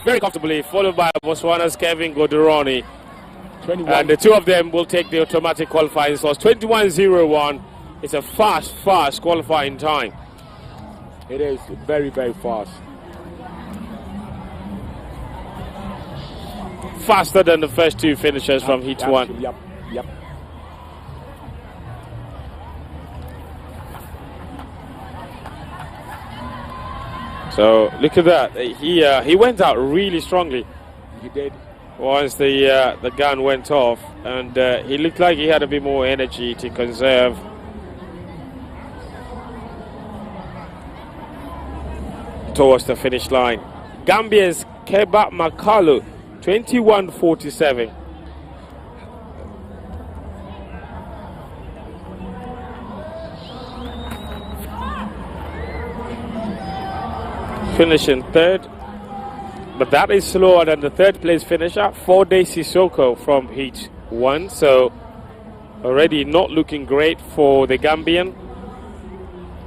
very comfortably, followed by Botswana's Kevin Godoroni. 21. And the two of them will take the automatic qualifying slots. 21:01. It's a fast qualifying time. It is very, very fast. Faster than the first two finishers from Heat 1. Yep. So look at that. He went out really strongly. He did. Once the gun went off, and he looked like he had a bit more energy to conserve. Towards the finish line. Gambia's Keba Makalu, 21:47. Finishing third, but that is slower than the third place finisher, Fode Sissoko from Heat 1. So already not looking great for the Gambian,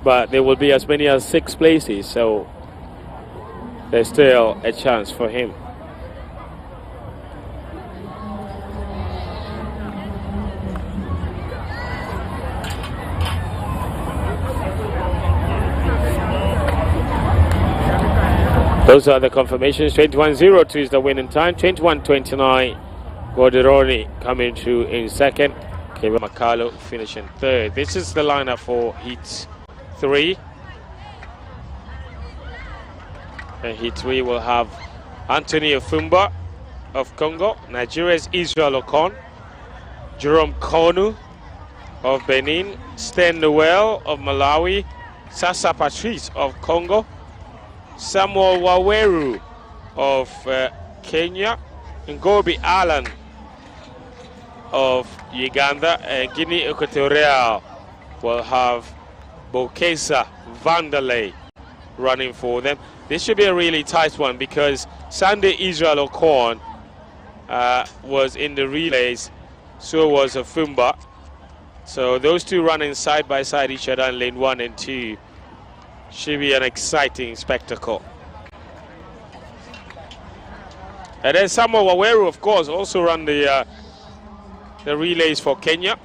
but there will be as many as 6 places, so there's still a chance for him. Those are the confirmations. 21:02 is the winning time. 21:29, Godoroni coming through in second. Keba Makalo finishing third. This is the lineup for Heat 3. And Heat 3 will have Anthony Ofumba of Congo, Nigeria's Israel Okon, Jerome Konu of Benin, Sten Noel of Malawi, Sasa Patrice of Congo, Samuel Waweru of Kenya, Ngobi Allen of Uganda, and Guinea Equatorial will have Bokesa Vandalay running for them. This should be a really tight one because Sunday Israel Okon was in the relays, so was Ofumba. So those two running side by side each other in lane 1 and 2 should be an exciting spectacle. And then Samuel Waweru, of course, also run the relays for Kenya.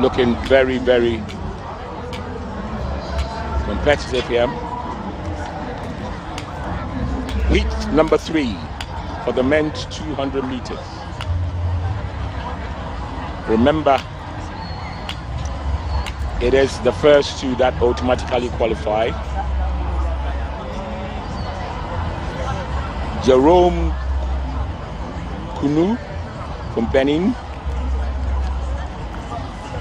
Looking very, very competitive here. Heat number 3 for the men's 200 meters. Remember, it is the first two that automatically qualify. Jerome Kunu from Benin,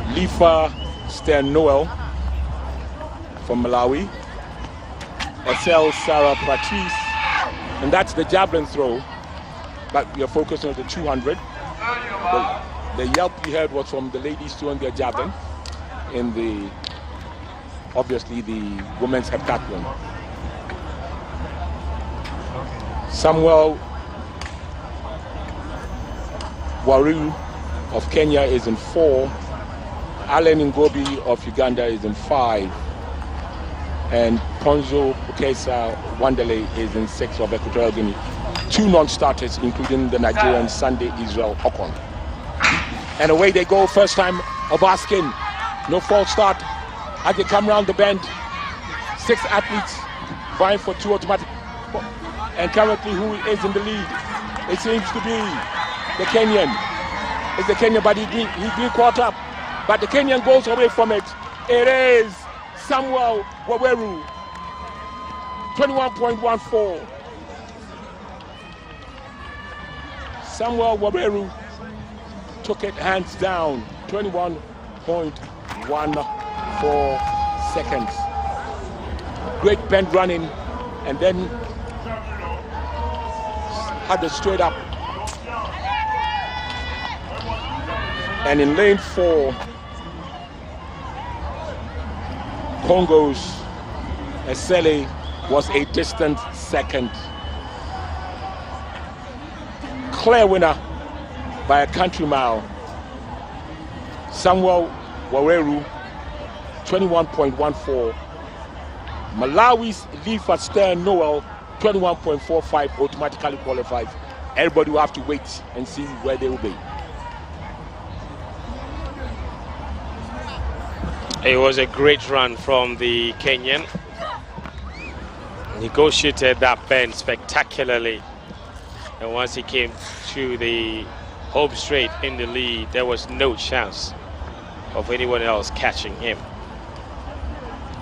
Lifa Sten Noel from Malawi, Esel Sarah Patrice, and that's the javelin throw, but we are focused on the 200. The yelp we heard was from the ladies throwing their javelin in the, obviously, the women's heptathlon. Samuel Waru of Kenya is in 4. Allen Ngobi of Uganda is in 5, and Ponzo Bukesa Wandale is in 6 of Equatorial Guinea. 2 non-starters, including the Nigerian Sunday Israel Okon. And away they go, first time of asking. No false start as they come round the bend. 6 athletes vying for 2 automatic. And currently, who is in the lead? It seems to be the Kenyan. It's the Kenyan, but he's being caught up. But the Kenyan goes away from it. It is Samuel Waweru, 21.14. Samuel Waberu took it hands down, 21.14 seconds. Great bend running, and then had the straight up. And in lane 4, Congo's Esele was a distant second. Clear winner by a country mile. Samuel Waweru, 21.14. Malawi's Lifa Stern Noel, 21.45, automatically qualified. Everybody will have to wait and see where they will be. It was a great run from the Kenyan. Negotiated that bend spectacularly. And once he came to the home straight in the lead, there was no chance of anyone else catching him.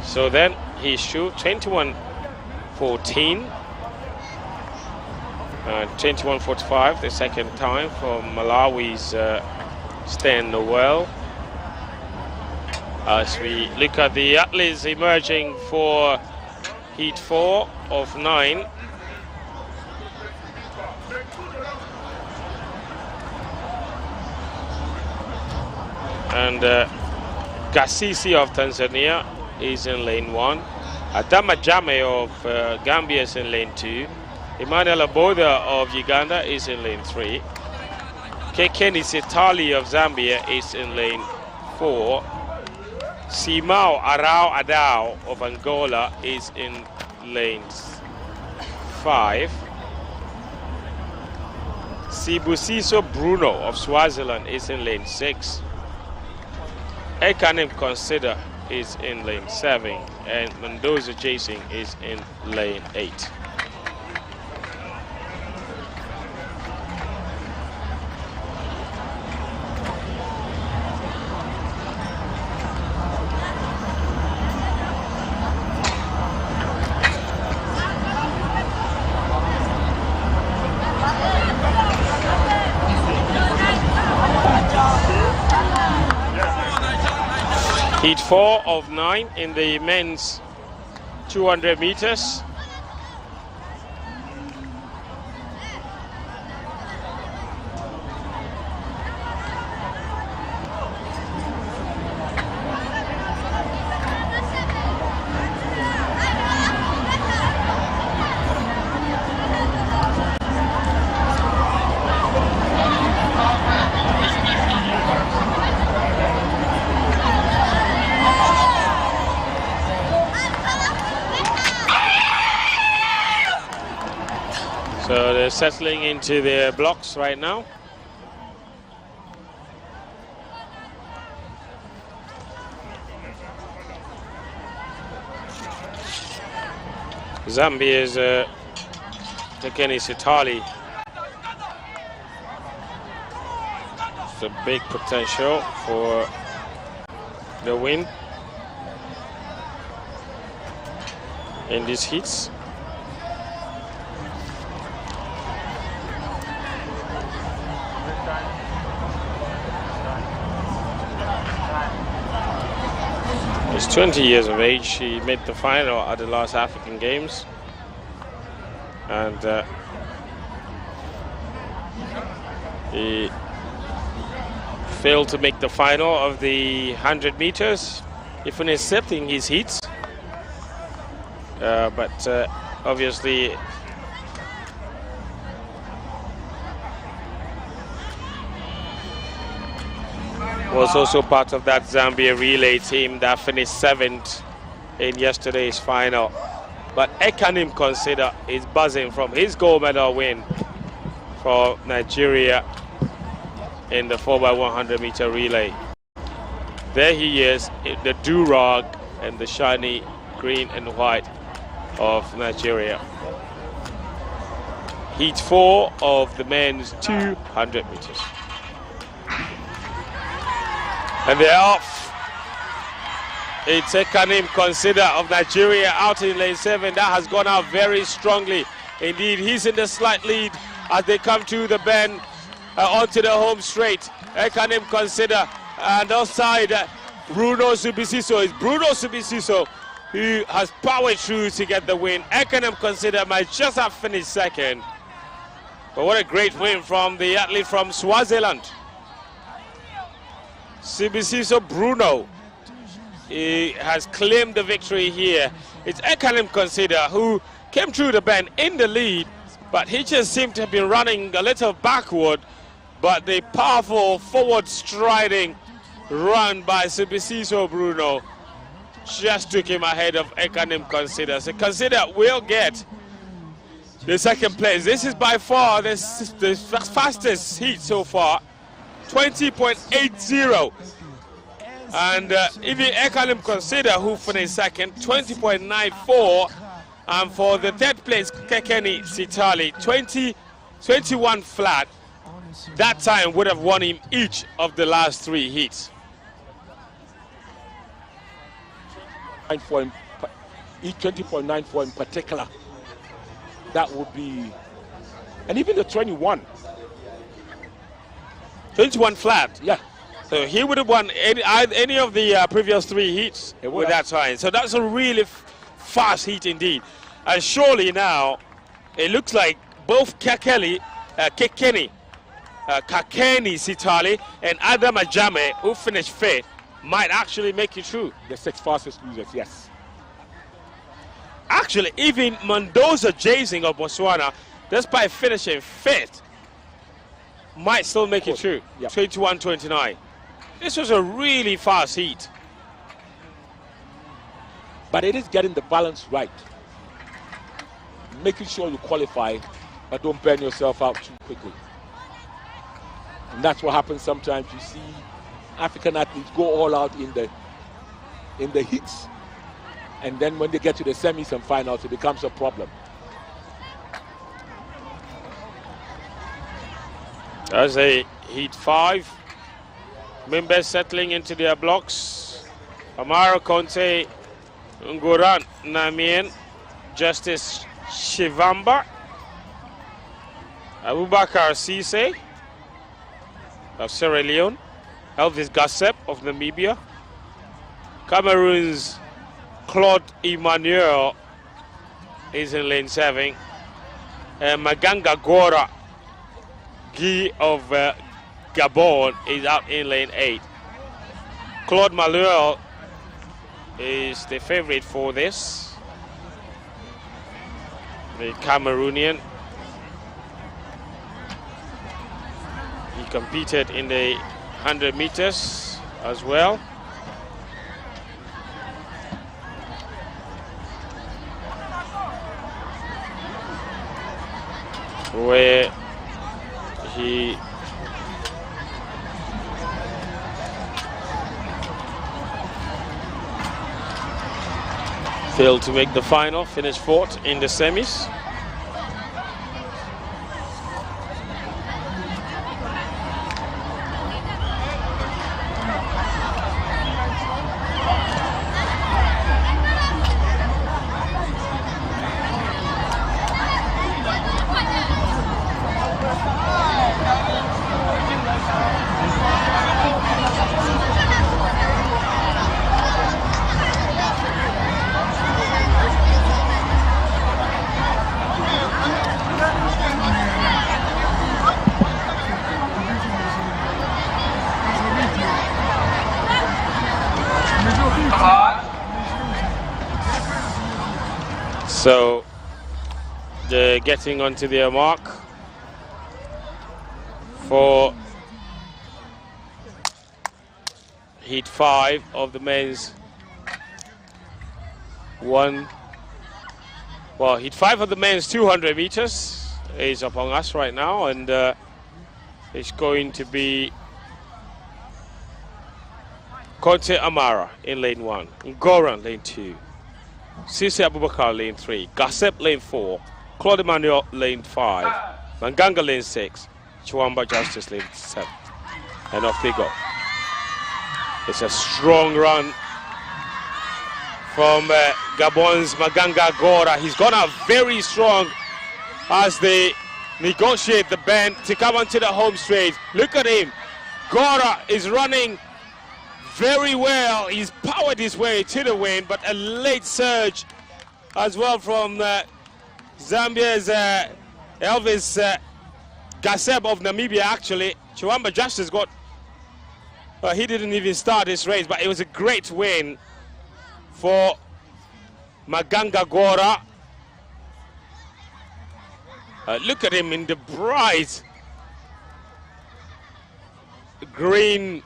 So then he shoot 21.14 and 21.45 the second time for Malawi's Stan Noel. As we look at the athletes emerging for Heat 4 of 9. And Gasisi of Tanzania is in lane 1. Adama Jame of Gambia is in lane 2. Emmanuel Aboda of Uganda is in lane 3. Kekeni Sitali of Zambia is in lane 4. Simao Arao Adao of Angola is in lane 5. Sibusiso Bruno of Swaziland is in lane 6. Ekanim Consider is in lane 7, and Mendoza Jasing is in lane 8. Heat 4 of 9 in the men's 200 meters. So they're settling into their blocks right now. Zambia's Tekeni Sitali. It's a big potential for the win in these heats. He's 20 years of age. He made the final at the last African Games, and he failed to make the final of the 100 meters, even accepting his heats. But obviously was also part of that Zambia relay team that finished 7th in yesterday's final. But Ekanim Consider is buzzing from his gold medal win for Nigeria in the 4x100 meter relay. There he is, in the do-rag and the shiny green and white of Nigeria. Heat 4 of the men's 200 meters. And they're off. It's Ekanim Consider of Nigeria out in lane 7. That has gone out very strongly. Indeed, he's in the slight lead as they come to the bend. onto the home straight. Ekanim consider and outside Bruno Subisiso. It's Bruno Subisiso who has powered through to get the win. Ekanim consider might just have finished second. But what a great win from the athlete from Swaziland. Subisiso Bruno, he has claimed the victory here. It's Ekanim Consider who came through the bend in the lead, but he just seemed to have been running a little backward. But the powerful forward striding run by Subisiso Bruno just took him ahead of Ekanim Consider. So Consider will get the second place. This is by far the fastest heat so far, 20.80. And even Ekanim Consider, who finished second, 20.94. And for the third place, Kekeni Sitali, 21 flat. That time would have won him each of the last 3 heats. Each 20.94 in particular. That would be, and even the 21 flat. Yeah. So he would have won any of the previous 3 heats with that time. So that's a really fast heat indeed. And surely now, it looks like both Kakeni Sitali and Adam Ajame, who finished 5th, might actually make it through. The 6 fastest losers, yes. Actually, even Mendoza Jasing of Botswana, despite finishing 5th, might still make it through. Yep. 21-29. This was a really fast heat. But it is getting the balance right. Making sure you qualify, but don't burn yourself out too quickly. And that's what happens sometimes. You see African athletes go all out in the heats. And then when they get to the semis and finals, it becomes a problem. As a heat 5, members settling into their blocks. Amaro Conte, Ngoran Namien, Justice Shivamba, Abubakar Cisse of Sierra Leone, Elvis Gassep of Namibia, Cameroon's Claude Emmanuel is in lane 7, and Maganga Gora Guy of Gabon is out in lane 8. Claude Manuel is the favorite for this, the Cameroonian. He competed in the 100 meters as well. Where he failed to make the final, finished 4th in the semis. So they're getting onto their mark for heat 5 of the men's heat 5 of the men's 200 meters is upon us right now, and it's going to be Conte Amara in lane 1, Ngoran lane 2, Cisse Abubakar lane 3, Gassep lane 4, Claude Emmanuel lane 5, Manganga lane 6, Chiwamba Justice lane 7, and off they go. It's a strong run from Gabon's Maganga Gora. He's gone out very strong as the negotiate the bend to come onto the home straight. Look at him. Gora is running very well. He's powered his way to the win, but a late surge as well from Zambia's Elvis Gaseb of Namibia, actually. Chiwamba Justice got, he didn't even start this race, but it was a great win for Maganga Gora. Look at him in the bright green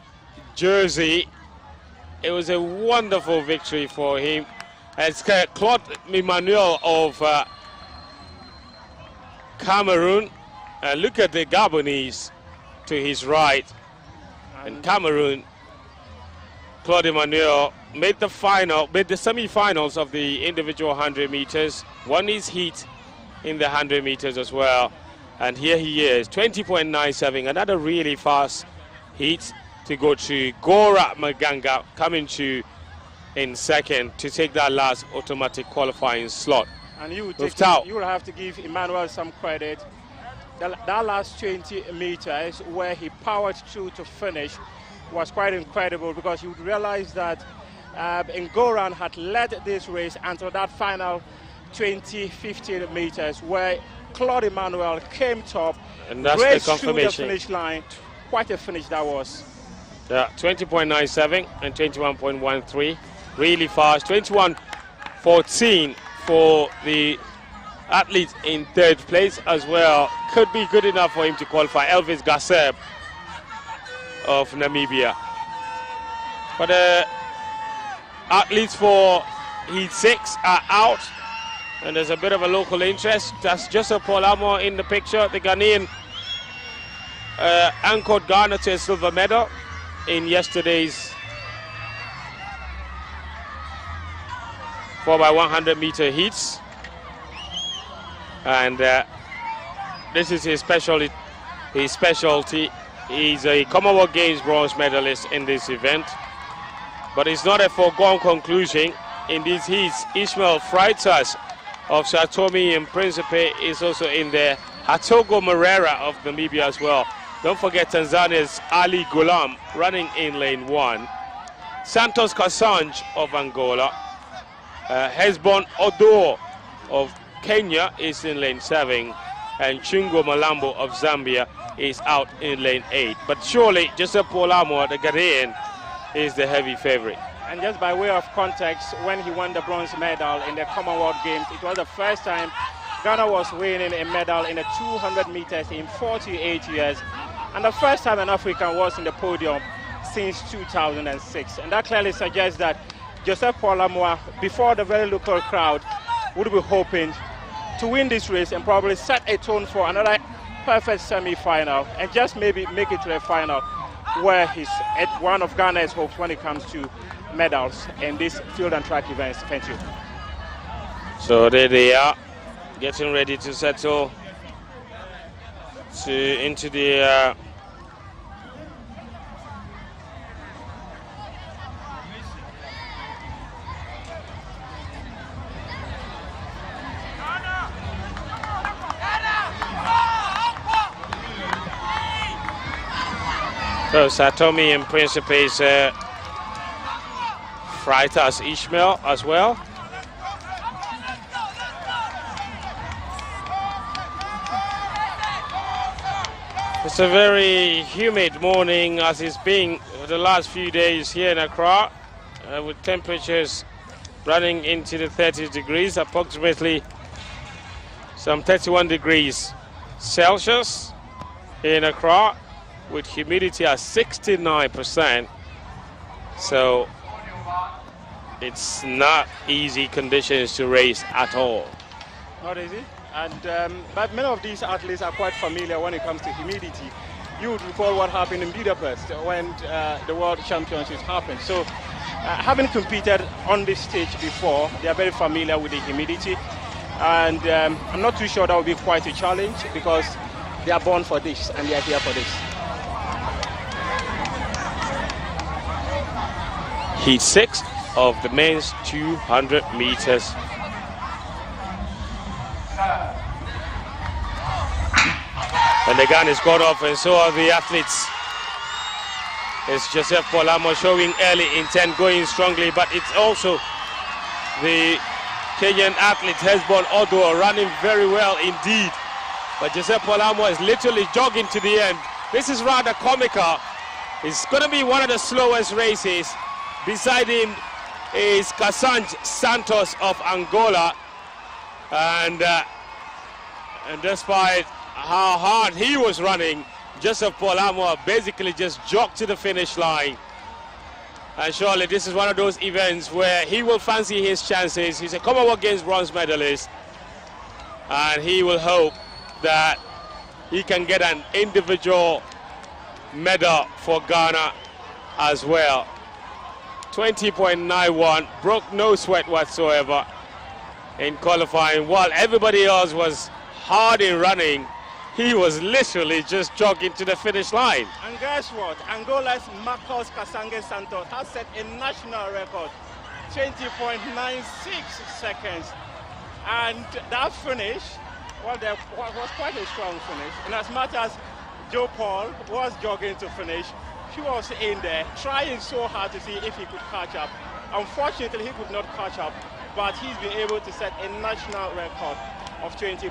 jersey. It was a wonderful victory for him. It's Claude Emmanuel of Cameroon. Look at the Gabonese to his right. And Cameroon, Claude Emmanuel made the semi-finals of the individual 100 meters. Won his heat in the 100 meters as well. And here he is, 20.97, another really fast heat to go to Gora Maganga, coming to in second to take that last automatic qualifying slot. And you will have to give Emmanuel some credit. That last 20 meters where he powered through to finish was quite incredible, because you would realize that Ngoran had led this race until that final 20-15 meters where Claude Emmanuel came top, and that's raced the confirmation. Through the finish line. Quite a finish that was. Yeah, 20.97 and 21.13, really fast. 21.14 for the athlete in third place as well. Could be good enough for him to qualify. Elvis Gaseb of Namibia. But athletes for Heat 6 are out, and there's a bit of a local interest. That's Joseph Polamo in the picture. The Ghanaian anchored Ghana to a silver medal in yesterday's 4x100 meter heats. And this is his specialty. He's a Commonwealth Games bronze medalist in this event. But it's not a foregone conclusion. In these heats, Ishmael Freitas of Sao Tome and Principe is also in there. Hatogo Marera of Namibia as well. Don't forget Tanzania's Ali Gulam running in lane 1. Santos Kasanj of Angola. Hezbon Odo of Kenya is in lane 7. And Chungo Malambo of Zambia is out in lane 8. But surely Joseph Polamo, the Ghanaian, is the heavy favorite. And just by way of context, when he won the bronze medal in the Commonwealth Games, it was the first time Ghana was winning a medal in the 200 meters in 48 years. And the first time an African was in the podium since 2006. And that clearly suggests that Joseph Polamo, before the very local crowd, would be hoping to win this race and probably set a tone for another perfect semi-final and just maybe make it to the final, where he's at one of Ghana's hopes when it comes to medals in this field and track events. Thank you. So there they are, getting ready to settle into the so Satomi and Principe's Freitas Ishmael as well. It's a very humid morning, as it's been the last few days here in Accra, with temperatures running into the 30 degrees, approximately some 31 degrees Celsius in Accra, with humidity at 69%. So it's not easy conditions to race at all. Not easy. And but many of these athletes are quite familiar when it comes to humidity. You would recall what happened in Budapest when the World Championships happened. So having competed on this stage before, they are very familiar with the humidity. And I'm not too sure that will be quite a challenge, because they are born for this and they are here for this. Heat 6 of the men's 200 meters. And the gun is got off, and so are the athletes. It's Joseph Polamo showing early intent, going strongly, but it's also the Kenyan athlete Hezbon Odua running very well indeed. But Joseph Polamo is literally jogging to the end. This is rather comical. It's going to be one of the slowest races. Beside him is Casanj Santos of Angola. And despite how hard he was running, Joseph Polamo basically just jogged to the finish line. And surely this is one of those events where he will fancy his chances. He's a Commonwealth Games bronze medalist, and he will hope that he can get an individual medal for Ghana as well. 20.91, broke no sweat whatsoever in qualifying. While everybody else was hard in running, he was literally just jogging to the finish line. And guess what? Angola's Marcos Casange Santos has set a national record, 20.96 seconds. And that finish, well, there was quite a strong finish. And as much as Joe Paul was jogging to finish, he was in there trying so hard to see if he could catch up. Unfortunately, he could not catch up, but he's been able to set a national record of 20.96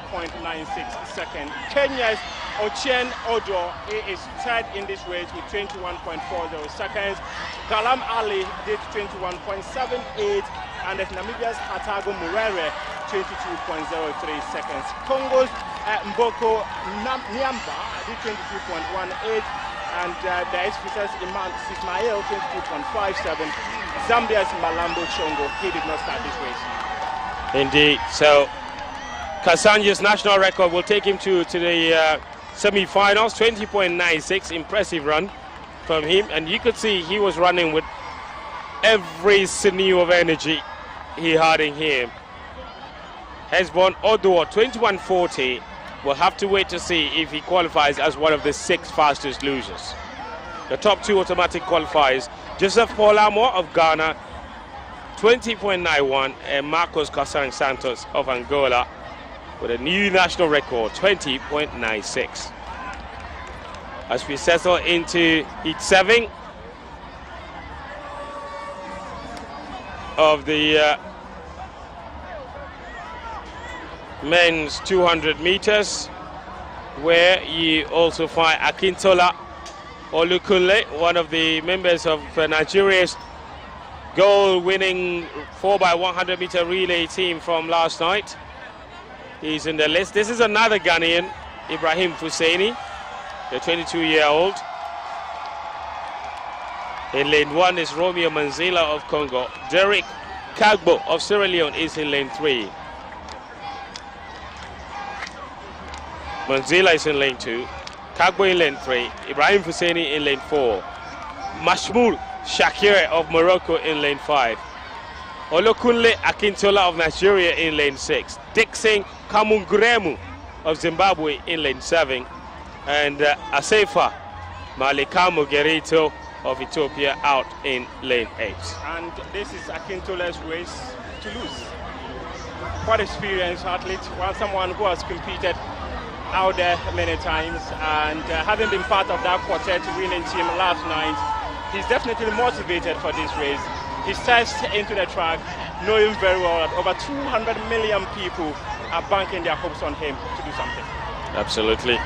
seconds. Kenya's Ochieng Odo is third in this race with 21.40 seconds. Galam Ali did 21.78, and Namibia's Hatago Murere 22.03 seconds. Congo's Mboko Nyamba did 22.18, and there is Fisas Ismail 22.57. Zambia's Malambo Chongo, he did not start this race. Indeed. So Kasanje's national record will take him to the semi-finals. 20.96, impressive run from him, and you could see he was running with every sinew of energy he had in him. Hezbon Odua 21.40. We'll have to wait to see if he qualifies as one of the 6 fastest losers. The top 2 automatic qualifiers: Joseph Polamo of Ghana 20.91, and Marcos Casanj Santos of Angola with a new national record, 20.96. As we settle into heat 7 of the men's 200 meters, where you also find Akintola Olukunle, one of the members of Nigeria's goal-winning 4x100 meter relay team from last night. He's in the list. This is another Ghanaian, Ibrahim Fuseni, the 22-year-old. In lane 1 is Romeo Manzila of Congo. Derek Kagbo of Sierra Leone is in lane 3. Manzila is in lane 2. Kagbo in lane 3. Ibrahim Fuseni in lane 4. Mashmoul Shakire of Morocco in lane 5. Olokunle Akintola of Nigeria in lane 6. Dixon Kamunguremu of Zimbabwe in lane 7. And Asefa Malikamu Gerito of Ethiopia out in lane 8. And this is Akintola's race to lose. Quite experienced athlete, well, someone who has competed out there many times, and having been part of that quartet winning team last night, he's definitely motivated for this race. He steps into the track knowing very well that over 200 million people are banking their hopes on him to do something. Absolutely.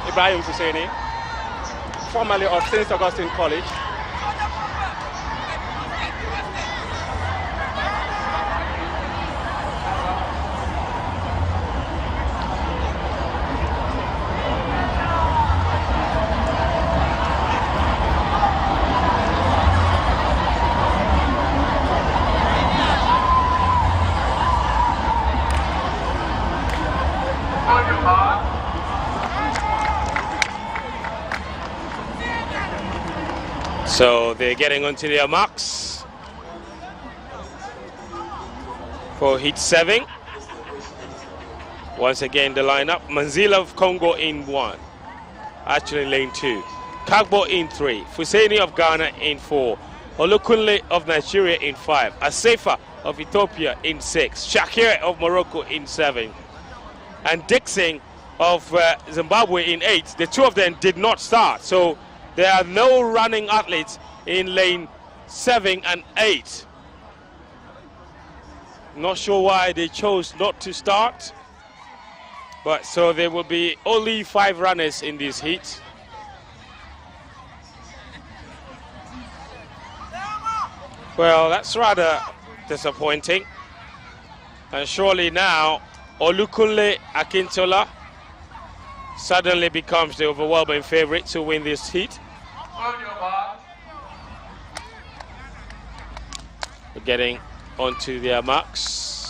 Ibrahim Fuseni, formerly of St. Augustine College. So they're getting onto their marks for heat 7. Once again, the lineup: Manzila of Congo in 1, actually lane 2. Kagbo in 3. Fuseni of Ghana in 4. Olukunle of Nigeria in 5. Asefa of Ethiopia in 6. Shakir of Morocco in 7. and Dixon of Zimbabwe in 8. The two of them did not start, so there are no running athletes in lane 7 and 8. Not sure why they chose not to start, but so there will be only 5 runners in this heat. Well, that's rather disappointing. And surely now, Olukunle Akintola suddenly becomes the overwhelming favorite to win this heat. We're getting onto their marks.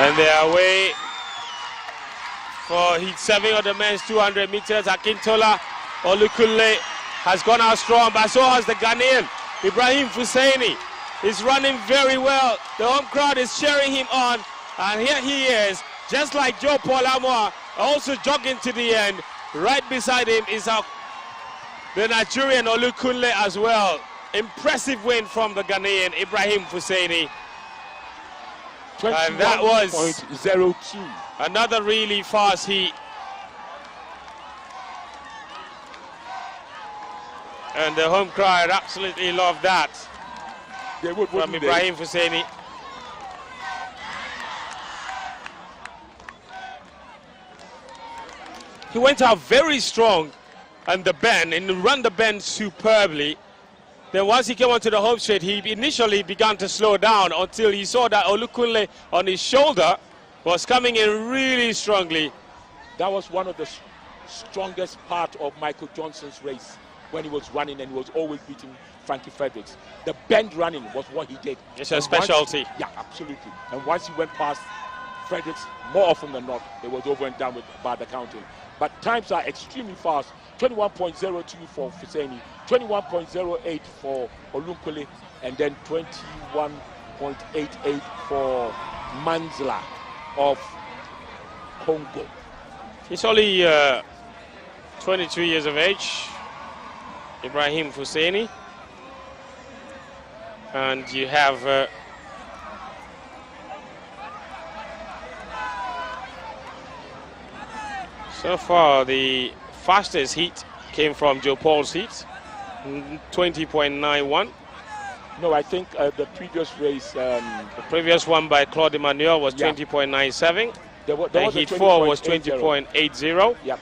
And they are away for heat 7 of the men's 200 meters. Akintola Olukunle has gone out strong, but so has the Ghanaian Ibrahim Fusaini. He's running very well. The home crowd is cheering him on, and here he is, just like Joe Paul Amoa, also jogging to the end. Right beside him is the Nigerian Olukunle as well. Impressive win from the Ghanaian Ibrahim Fusaini. And that was 21.02. Another really fast heat. And the home crowd absolutely loved that from Ibrahim Fusaini. He went out very strong on the bend and ran the bend superbly. Then once he came onto the home straight, he initially began to slow down until he saw that Olukunle on his shoulder was coming in really strongly. That was one of the strongest part of Michael Johnson's race when he was running, and he was always beating Frankie Fredericks. The bend running was what he did. It's a specialty. Yeah, absolutely. And once he went past Fredericks, more often than not, it was over and done with by the counting. But times are extremely fast. 21.02 for Fusaini, 21.08 for Olukunle, and then 21.88 for Manzla of Congo. He's only 22 years of age, Ibrahim Fusaini. And you have so far the fastest heat came from Joe Paul's heat, 20.91. No, I think the previous race... the previous one by Claude Emmanuel was 20.97. And heat 4 was 20.80. Yeah.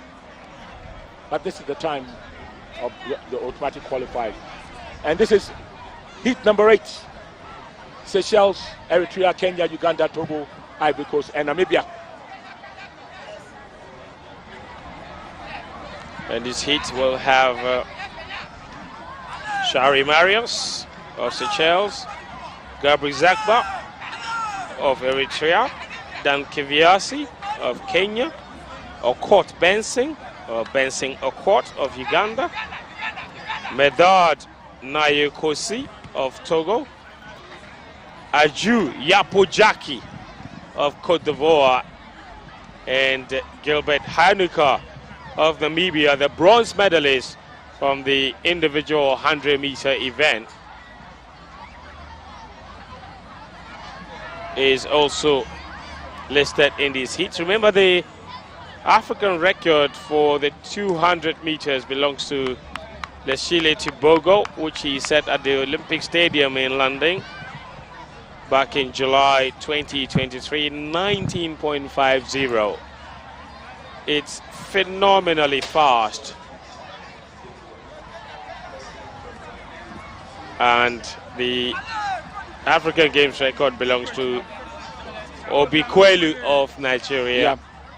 But this is the time of the automatic qualifiers. And this is heat number 8. Seychelles, Eritrea, Kenya, Uganda, Togo, Ivory Coast, and Namibia. And this heat will have Shari Marius of Seychelles, Gabri Zakba of Eritrea, Dan Kiviasi of Kenya, Okot Benson, or Benson Okot of Uganda, Medard Nayokosi of Togo, Aju Yapojaki of Cote d'Ivoire, and Gilbert Hanuka of Namibia, the bronze medalist from the individual 100-meter event, is also listed in these heats. Remember, the African record for the 200 meters belongs to Leshile Tibogo, which he set at the Olympic Stadium in London back in July 2023, 19.50. It's phenomenally fast. And the African Games record belongs to Obikwelu of Nigeria. Yeah,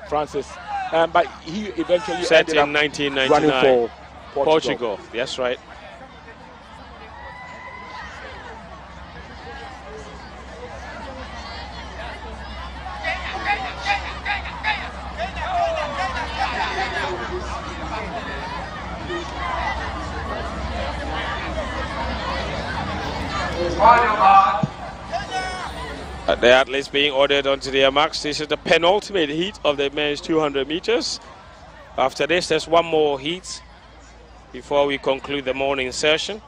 Francis. But he eventually set ended in up 1999. running for Portugal. That's right. The athletes being ordered onto their marks. This is the penultimate heat of the men's 200 meters. After this, there's one more heat before we conclude the morning session.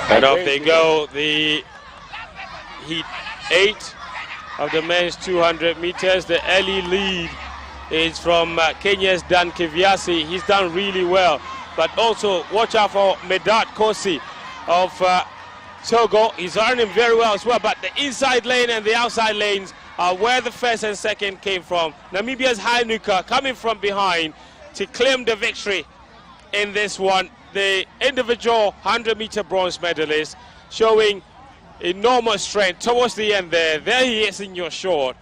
And off they go, the heat 8 of the men's 200 meters. The early lead is from Kenya's Dan Kiviasi. He's done really well. But also watch out for Medat Kosi of Togo. He's running very well as well. But the inside lane and the outside lanes are where the first and second came from. Namibia's Hainuka coming from behind to claim the victory in this one. The individual 100-meter bronze medalist showing enormous strength towards the end there. There he is in your short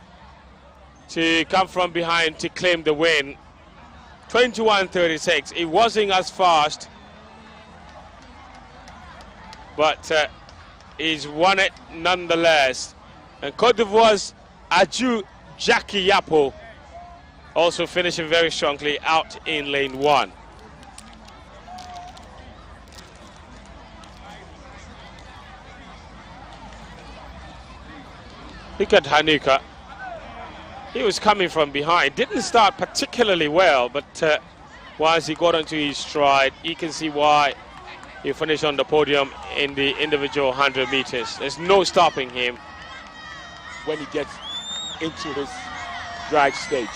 to come from behind to claim the win. 21:36. It wasn't as fast, but he's won it nonetheless. And Cote d'Ivoire's Aju Jackie Yapo also finishing very strongly out in lane 1. Look at Hanuka. He was coming from behind. Didn't start particularly well, but once he got onto his stride, you can see why he finished on the podium in the individual 100 meters. There's no stopping him when he gets into his drive stage.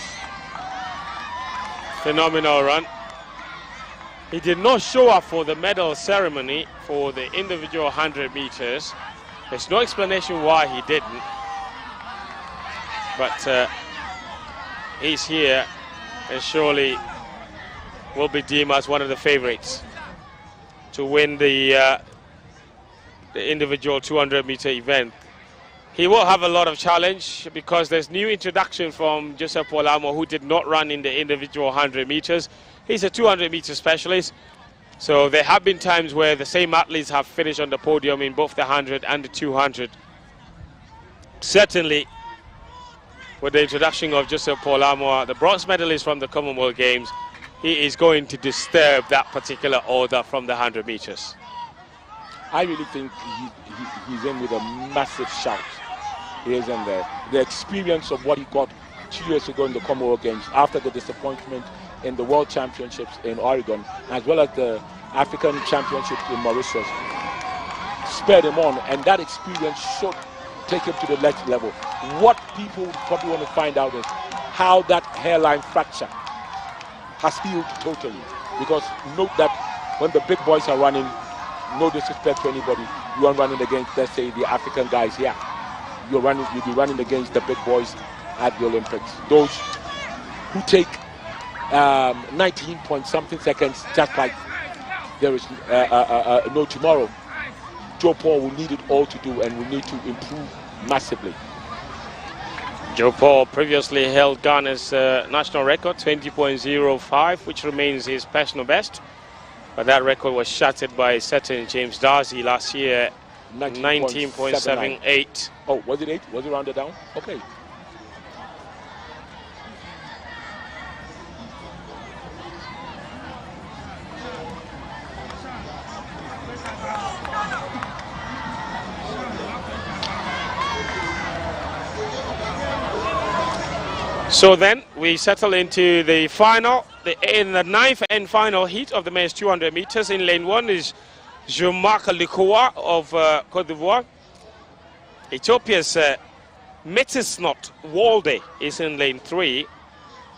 Phenomenal run. He did not show up for the medal ceremony for the individual 100 meters. There's no explanation why he didn't. But he's here and surely will be deemed as one of the favorites to win the individual 200-meter event. He will have a lot of challenge because there's new introduction from Joseph Polamo, who did not run in the individual 100 meters. He's a 200-meter specialist. So there have been times where the same athletes have finished on the podium in both the 100 and the 200. Certainly, with the introduction of Joseph Polamo, the bronze medalist from the Commonwealth Games, he is going to disturb that particular order from the 100 meters. I really think he's in with a massive shout. He is in there. The experience of what he got 2 years ago in the Commonwealth Games after the disappointment in the World Championships in Oregon, as well as the African Championships in Mauritius, spurred him on, and that experience should take him to the next level. What people probably want to find out is how that hairline fracture has healed totally. Because note that when the big boys are running, no disrespect to anybody, you are running against, let's say, the African guys here. You'll be running against the big boys at the Olympics. Those who take 19 point something seconds just like there is no tomorrow. Joe Paul will need it all to do and will need to improve massively. Joe Paul previously held Ghana's national record, 20.05, which remains his personal best. But that record was shattered by a certain James Darcy last year, 19.78. Oh, was it 8? Was it rounded down? Okay. So then we settle into the final, in the 9th and final heat of the men's 200 meters. In lane 1 is Jean-Marc Likoa of Cote d'Ivoire. Ethiopia's Metisnot Walde is in lane 3.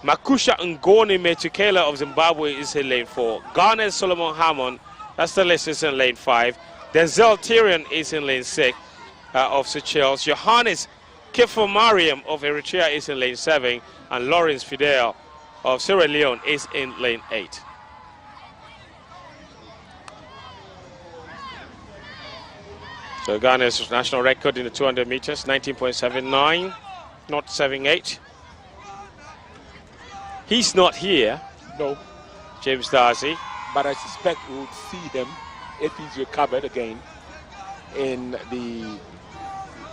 Makusha Ngoni Metukela of Zimbabwe is in lane 4. Ghana's Solomon Hammond, that's the list, is in lane 5. Denzel Tyrion is in lane 6 of Seychelles. Johannes Kifo-Mariam of Eritrea is in lane 7, and Lawrence Fidel of Sierra Leone is in lane 8. So Ghana's national record in the 200 meters, 19.79, not 78. He's not here, No, James Darcy. but I suspect we'll see him if he's recovered again in the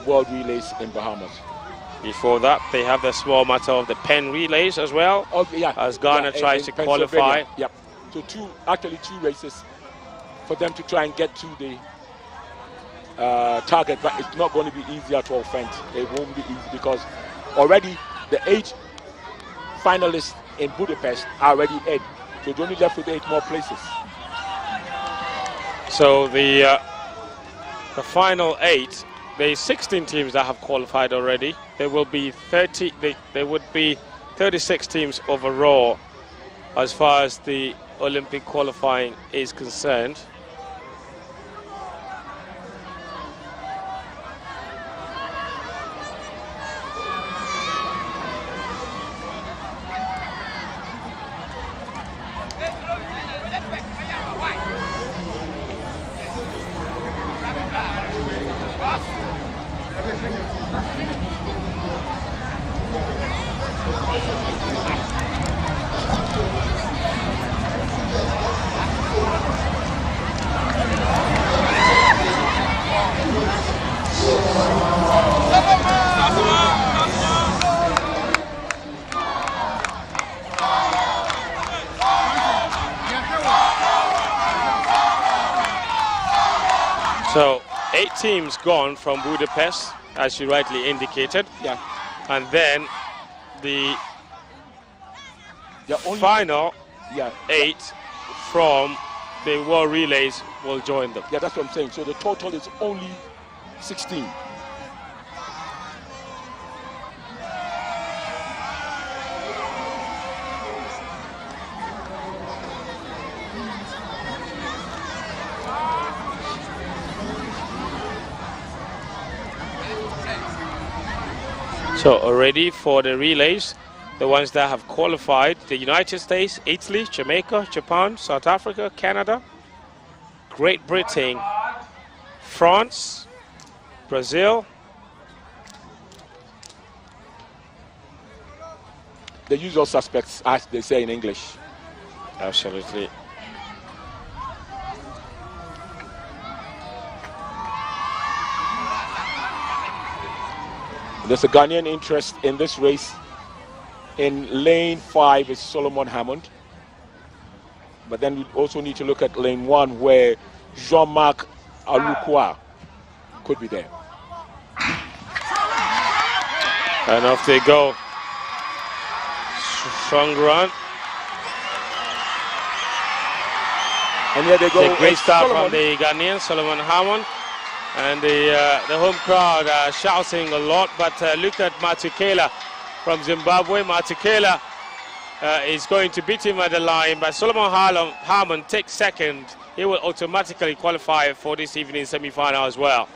World Relays in Bahamas. Before that, they have the small matter of the pen relays as well, Oh, yeah. as Ghana tries to qualify. Pennsylvania. Yep. So two races for them to try and get to the target, but it's not going to be easy at all, friends. It won't be easy because already the 8 finalists in Budapest are already in. So it's only left with 8 more places. So the final 8, there's 16 teams that have qualified already. There will be 30. There would be 36 teams overall, as far as the Olympic qualifying is concerned. So 8 teams gone from Budapest, as you rightly indicated. Yeah. And then the only final 8 from the World Relays will join them. Yeah, that's what I'm saying. So the total is only 16. So already for the relays, the ones that have qualified: the United States, Italy, Jamaica, Japan, South Africa, Canada, Great Britain, France, Brazil. The usual suspects, as they say in English. Absolutely. There's a Ghanaian interest in this race. In lane 5 is Solomon Hammond. But then we also need to look at lane 1, where Jean-Marc Alukwa could be there. And off they go. Strong run. And here they go. It's a great start from the Ghanaian, Solomon Hammond. And the home crowd shouting a lot, but look at Matukela from Zimbabwe. Matukela is going to beat him at the line, but Solomon Hammond takes second. He will automatically qualify for this evening's semi-final as well.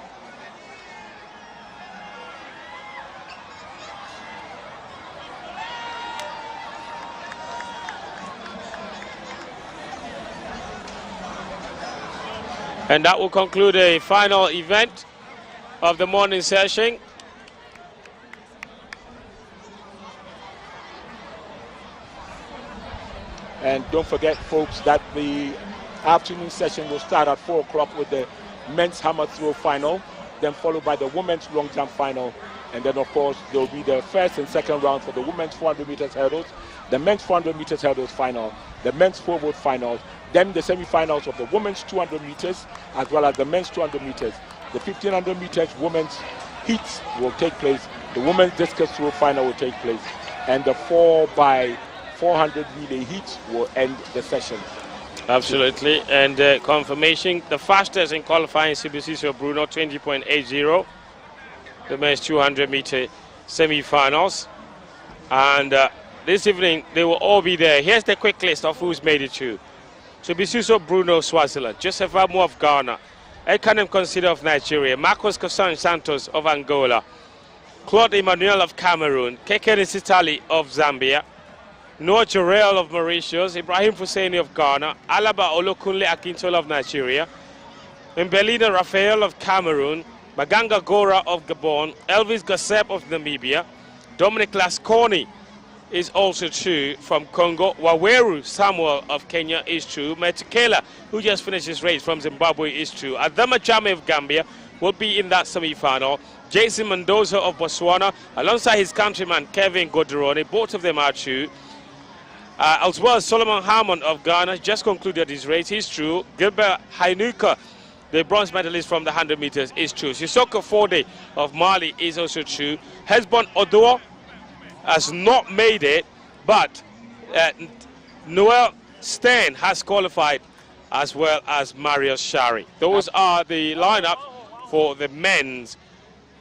And that will conclude the final event of the morning session. And don't forget, folks, that the afternoon session will start at 4 o'clock with the men's hammer throw final, then followed by the women's long jump final. And then, of course, there will be the first and second round for the women's 400 meters hurdles, the men's 400 meters hurdles final, the men's 4-vote final, then the semi-finals of the women's 200 meters, as well as the men's 200 meters. The 1500 meters women's heats will take place. The women's discus throw final will take place. And the 4x400 relay heats will end the session. Absolutely. And confirmation, the fastest in qualifying Sibisiso Bruno, 20.80. The men's 200 meter semi-finals. And this evening, they will all be there. Here's the quick list of who's made it to. Sibisiso Bruno, Swaziland. Joseph Amu of Ghana. Ekanem Consider of Nigeria. Marcos Cosan Santos of Angola. Claude Emmanuel of Cameroon. Keke Nisitali of Zambia. Noah Jorel of Mauritius. Ibrahim Fuseni of Ghana. Alaba Olokunle Akintola of Nigeria. Mbelina Raphael of Cameroon. Maganga Gora of Gabon. Elvis Gassep of Namibia. Dominic Lasconi is also true from Congo. Waweru Samuel of Kenya is true. Metukela, who just finished his race from Zimbabwe, is true. Adama Jame of Gambia will be in that semi-final. Jason Mendoza of Botswana, alongside his countryman Kevin Godoroni, both of them are true. As well as Solomon Hammond of Ghana just concluded his race, he's true. Gilbert Hainuka, the bronze medalist from the 100 meters, is true. Sissoko Fode of Mali is also true. Hesbon Odoa has not made it, but Noel Stern has qualified, as well as Marius Shari. Those are the lineup for the men's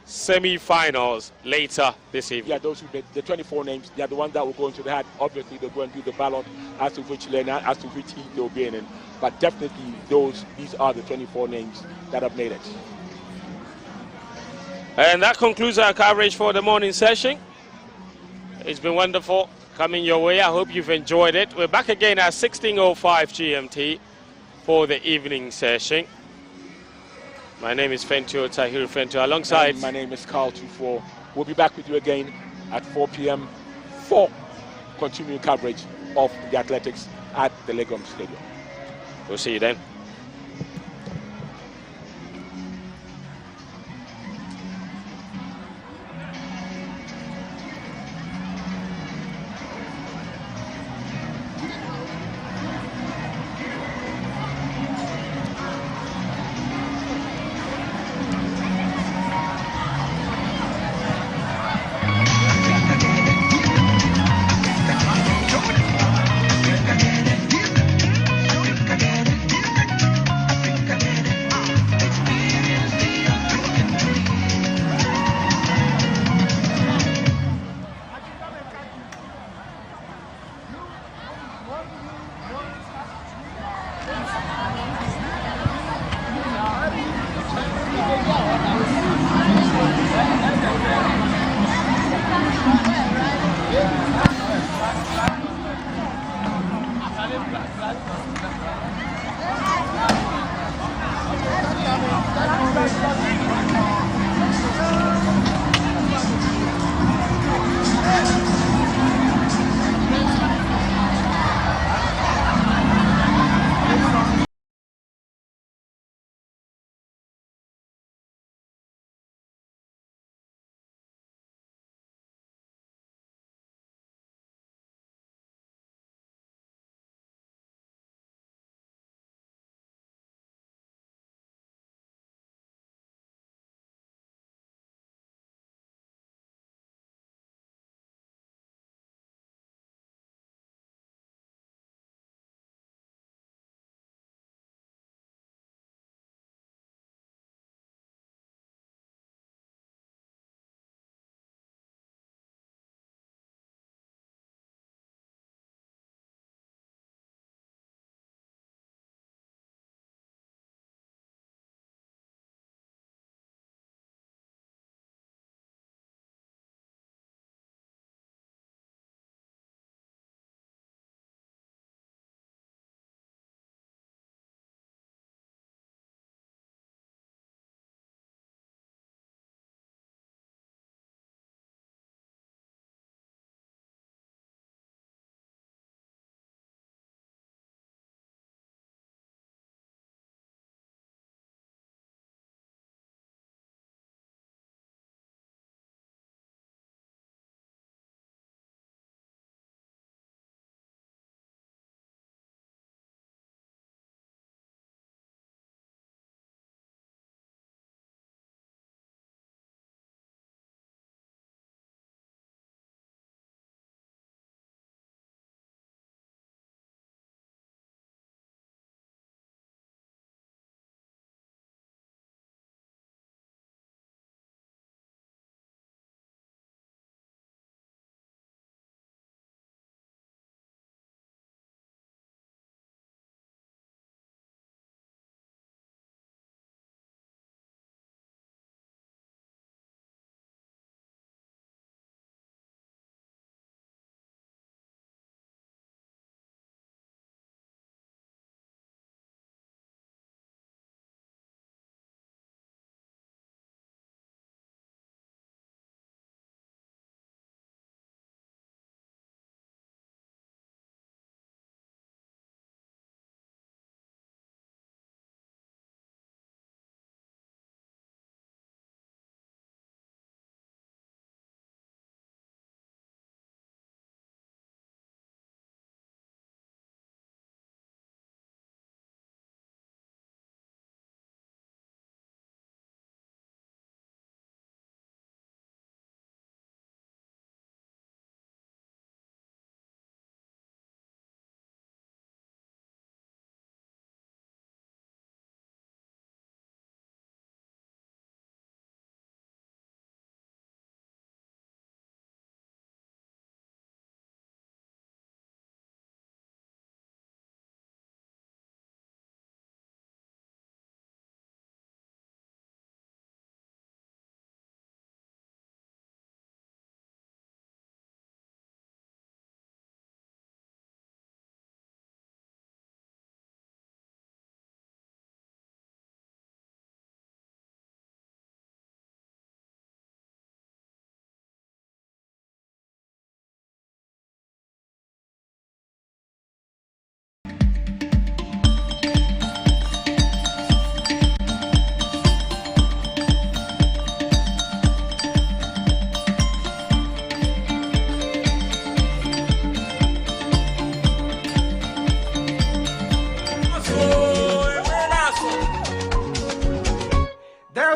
semi-finals later this evening. Yeah, those who the 24 names, they are the ones that will go into the hat. Obviously, they're going to do the ballot as to which lane, as to which heat they'll be in. But definitely, these are the 24 names that have made it. And that concludes our coverage for the morning session. It's been wonderful coming your way. I hope you've enjoyed it. We're back again at 16:05 GMT for the evening session. My name is Fentio Tahiru Fentio, alongside... And my name is Carl Tufo. We'll be back with you again at 4 p.m. for continuing coverage of the athletics at the Legom Stadium. We'll see you then.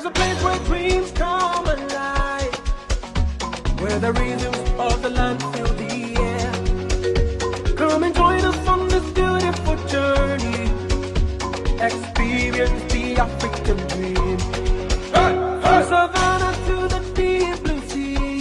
There's a place where dreams come alive, where the rhythms of the land fill the air. Come and join us on this beautiful journey. Experience the African dream. From Savannah to the deep blue sea,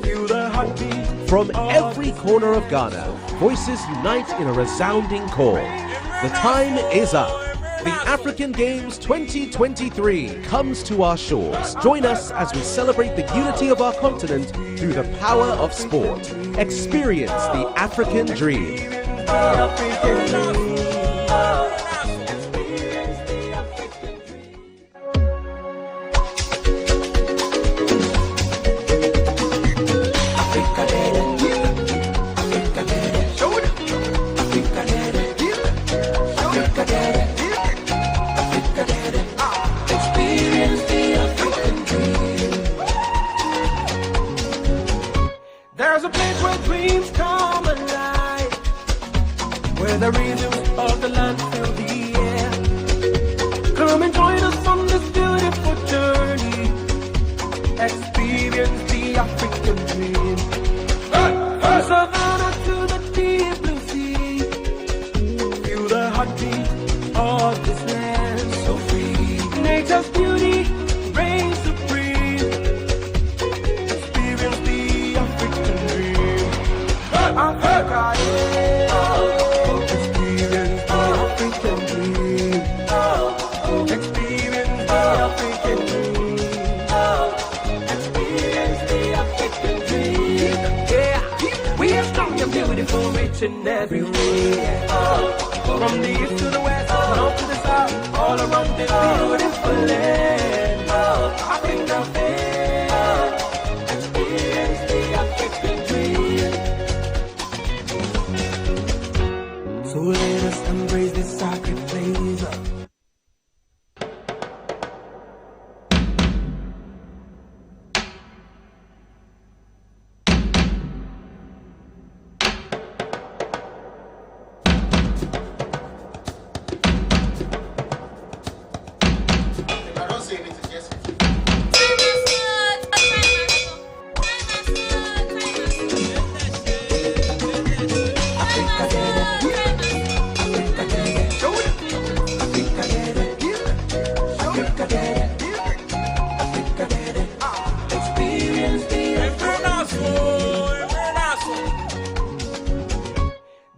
feel the heartbeat. From every corner of Ghana, voices unite in a resounding call. The time is up. The African Games 2023 comes to our shores. Join us as we celebrate the unity of our continent through the power of sport. Experience the African dream. There's a place where dreams come alive, where the rhythms of the land fill the air. Come and join us on this beautiful journey. Experience the African dream. From Savannah to the deep blue sea, feel the heartbeat of this land so free. Nature's beauty reigns supreme. Experience the African dream. Africa, yeah. Experience the African dream. Experience the African dream. Experience the African dream. Yeah, we are strong and beautiful, rich in every way. From the east to the west, north to the south, all around this beautiful land. Africa, yeah. Experience the African dream. So let us embrace this sacred place.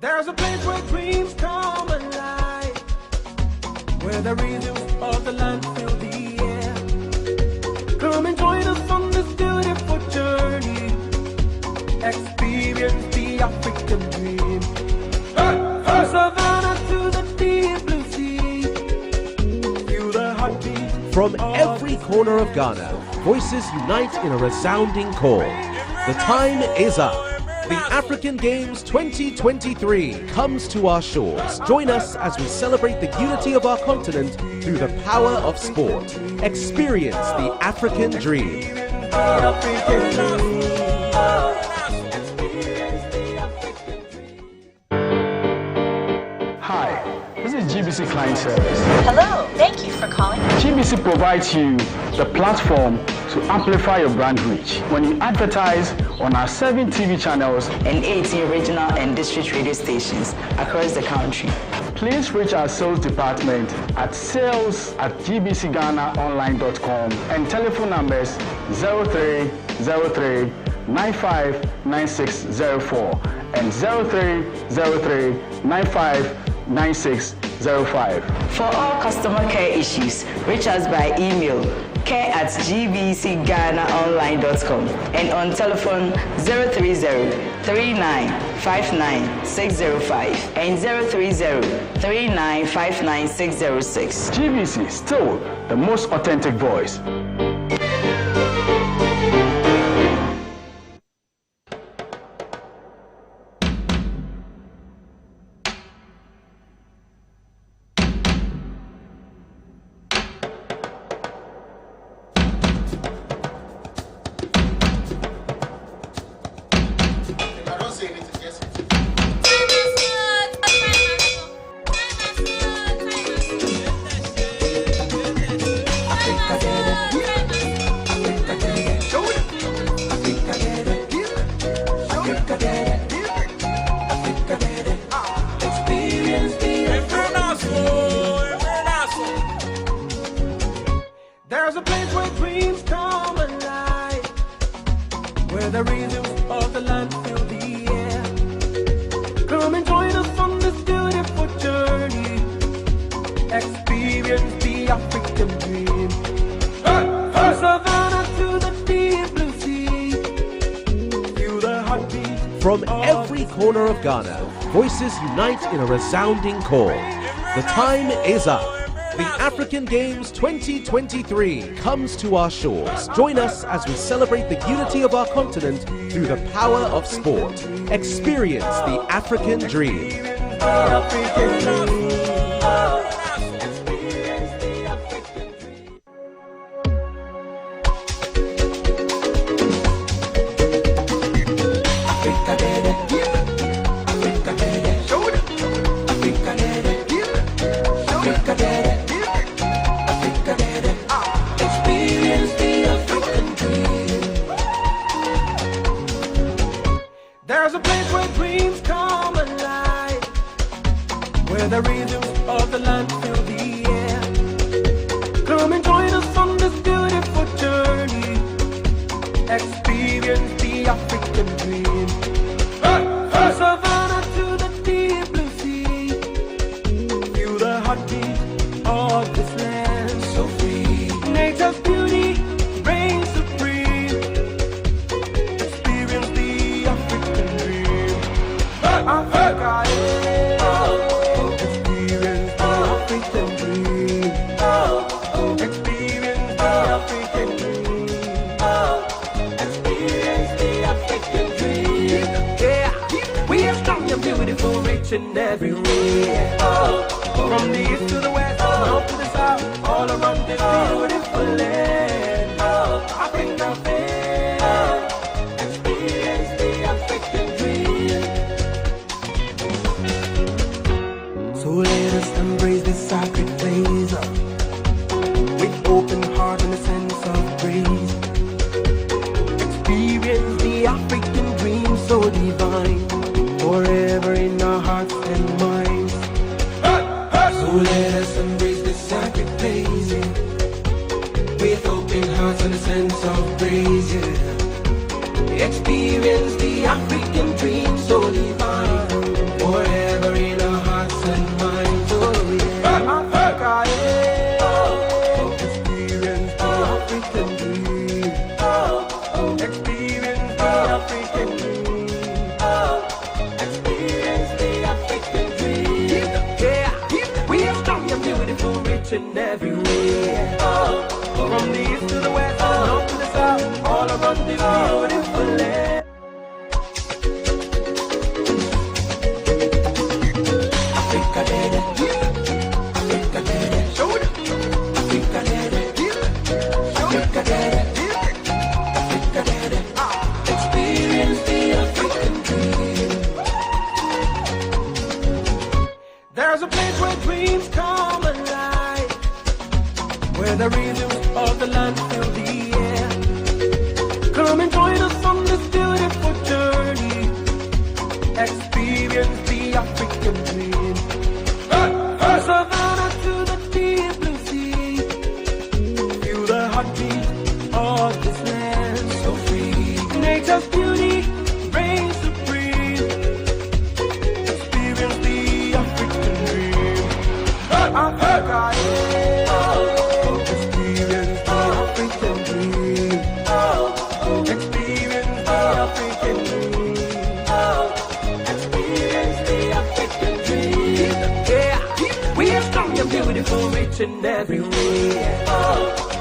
There's a place where dreams come alive, where the rhythms of the land fill the air. Come and join us on this beautiful journey. Experience the African dream. From Savannah to the deep blue sea, feel the heartbeat. From every corner of Ghana, voices unite in a resounding call. The time is up. The African Games 2023 comes to our shores. Join us as we celebrate the unity of our continent through the power of sport. Experience the African dream. Hi, this is GBC Client Service. Hello, thank you for calling. GBC provides you the platform to amplify your brand reach. When you advertise on our 7 TV channels And 18 regional and district radio stations across the country. please reach our sales department at sales@gbcghanaonline.com and telephone numbers 0303 959604 and 0303 959605. For all customer care issues, reach us by email care@gbcghanaonline.com and on telephone 030 3959 605 and 030 3959 606. GBC, still the most authentic voice. place where dreams come alive, where the rhythms of the land fill the air. Come and join us on this beautiful journey. Experience the African dream. From savannah to the deep blue sea, feel the heartbeat. From every corner of Ghana, voices unite in a resounding call. The time is up. The African Games 2023 comes to our shores. Join us as we celebrate the unity of our continent through the power of sport. Experience the African dream. There's a place where dreams come alive, where the rhythms of the land fill the air. Come and join us on this beautiful journey. Experience the African dream. From savannah to the deep blue sea, feel the heartbeat of this land so free. Nature's beauty reigns supreme. Experience the African dream. Africa, experience the African dream. Experience the African dream. Experience the African dream. Yeah, we are strong and beautiful, rich in every way. From the east to the west, north to the south, all around this beautiful land. Africa, experience the African dream. So let us embrace this sacred place with open heart and a sense of grace. Experience the African dream so divine, forever in our hearts and minds. So let us embrace this sacred place with open hearts and a sense of grace. Experience the African dream so divine, forever in our hearts and minds. Oh yeah, Africa, experience the African dream. Experience the African dream. Experience the African dream. Yeah, we are strong and beautiful, rich in every way. From the east to the west, north to the south, all around this beautiful land. Africa, Africa, show it. Africa, Africa, Africa, experience the African dream. There's a place where dreams come alive, where the rhythms of the land fill the air. Come and join us on this beautiful journey. Experience the African dream. From savannah to the deep blue sea, feel the heartbeat of this land so free. Nature's beauty reigns supreme. Experience the African dream. Africa, experience the African dream. Experience the African dream. Experience the African dream. Yeah, we are strong and beautiful, rich in every way.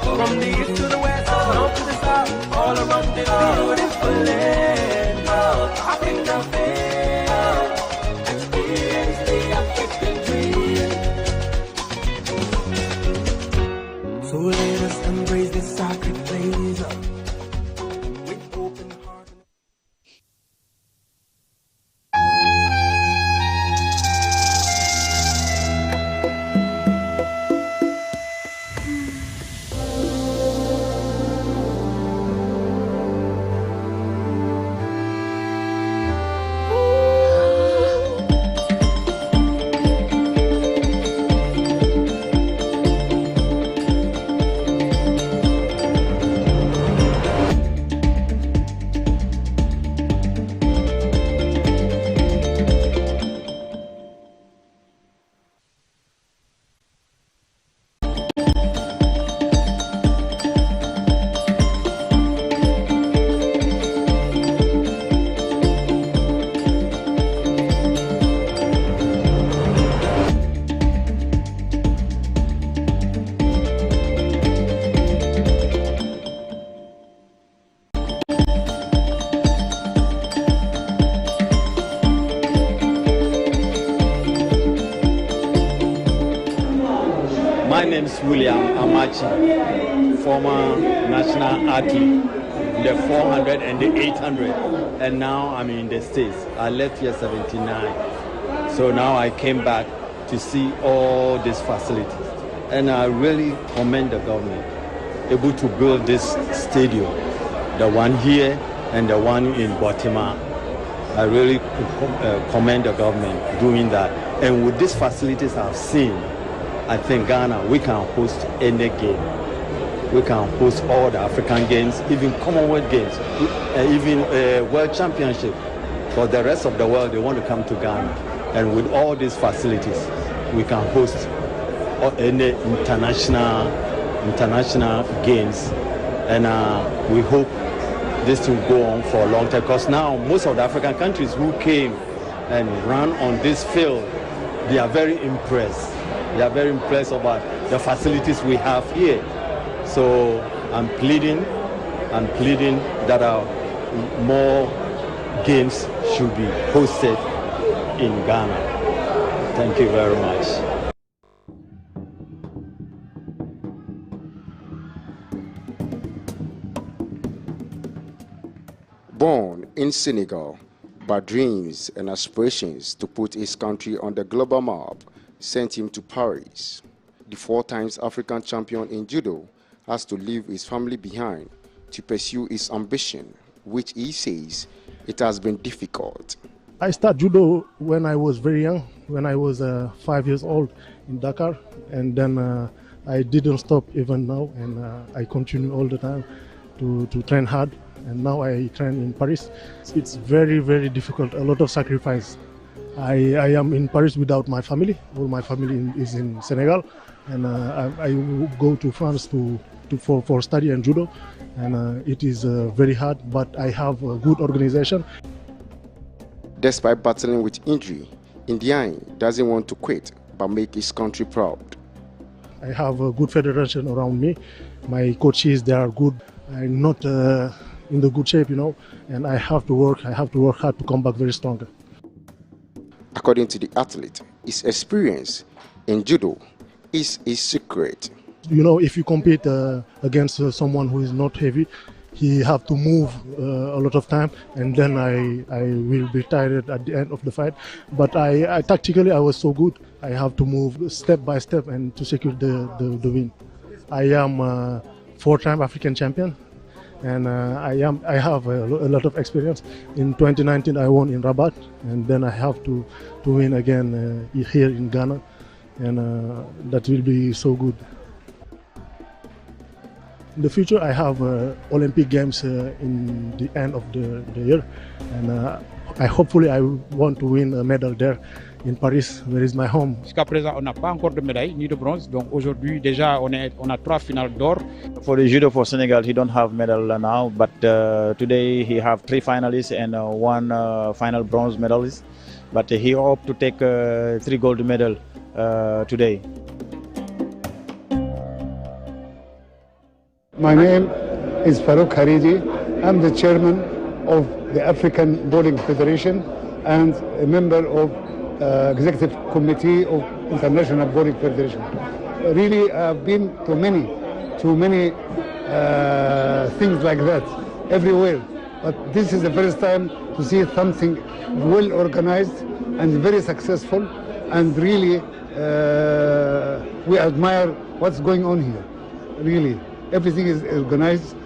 From the east to the west, north to the south, all around this beautiful land. Africa, experience the African dream. So let us embrace this sacred place with open heart. James William Amachi, former national athlete, the 400 and the 800, and now I'm in the States. I left here 79, so now I came back to see all these facilities, and I really commend the government able to build this stadium, the one here and the one in Baltimore. I really commend the government doing that, and with these facilities I've seen, I think Ghana, we can host any game. We can host all the African Games, even Commonwealth Games, even World Championship. For the rest of the world, they want to come to Ghana. And with all these facilities, we can host any international games. And we hope this will go on for a long time. Because now, most of the African countries who came and ran on this field, they are very impressed. They are very impressed about the facilities we have here. So I'm pleading that more games should be hosted in Ghana. Thank you very much. Born in Senegal, but dreams and aspirations to put his country on the global map sent him to Paris. The 4 times African champion in judo has to leave his family behind to pursue his ambition, which he says it has been difficult. I started judo when I was very young, when I was 5 years old in Dakar, and then I didn't stop even now, and I continue all the time to train hard, and now I train in Paris. It's very, very difficult, a lot of sacrifice. I am in Paris without my family. All my family is in Senegal, and I go to France for study and judo, and it is very hard, but I have a good organization. Despite battling with injury, Indian doesn't want to quit but make his country proud. I have a good federation around me. My coaches, they are good. I'm not in the good shape, and I have to work hard to come back very stronger. According to the athlete, his experience in judo is his secret. If you compete against someone who is not heavy, he have to move a lot of time, and then I will be tired at the end of the fight. But I tactically, I was so good. I have to move step by step and to secure the win. I am 4-time African champion, and I have a lot of experience. In 2019, I won in Rabat, and then I have to win again here in Ghana, and that will be so good. In the future, I have Olympic Games in the end of the year, and hopefully I want to win a medal there in Paris, where is my home. Jusqu'à présent, on n'a pas encore de médaille ni de bronze. Donc aujourd'hui, déjà, on a 3 finales d'or. For the judo for Senegal, he don't have medal now, but today he have 3 finalists and 1 final bronze medalist. But he hope to take 3 gold medal today. My name is Farouk Haridi. I'm the chairman of the African Bowling Federation and a member of Executive Committee of International Bowling Federation. Really, I've been to many things like that everywhere. But this is the first time to see something well organized and very successful, and really we admire what's going on here. Really. Everything is organized,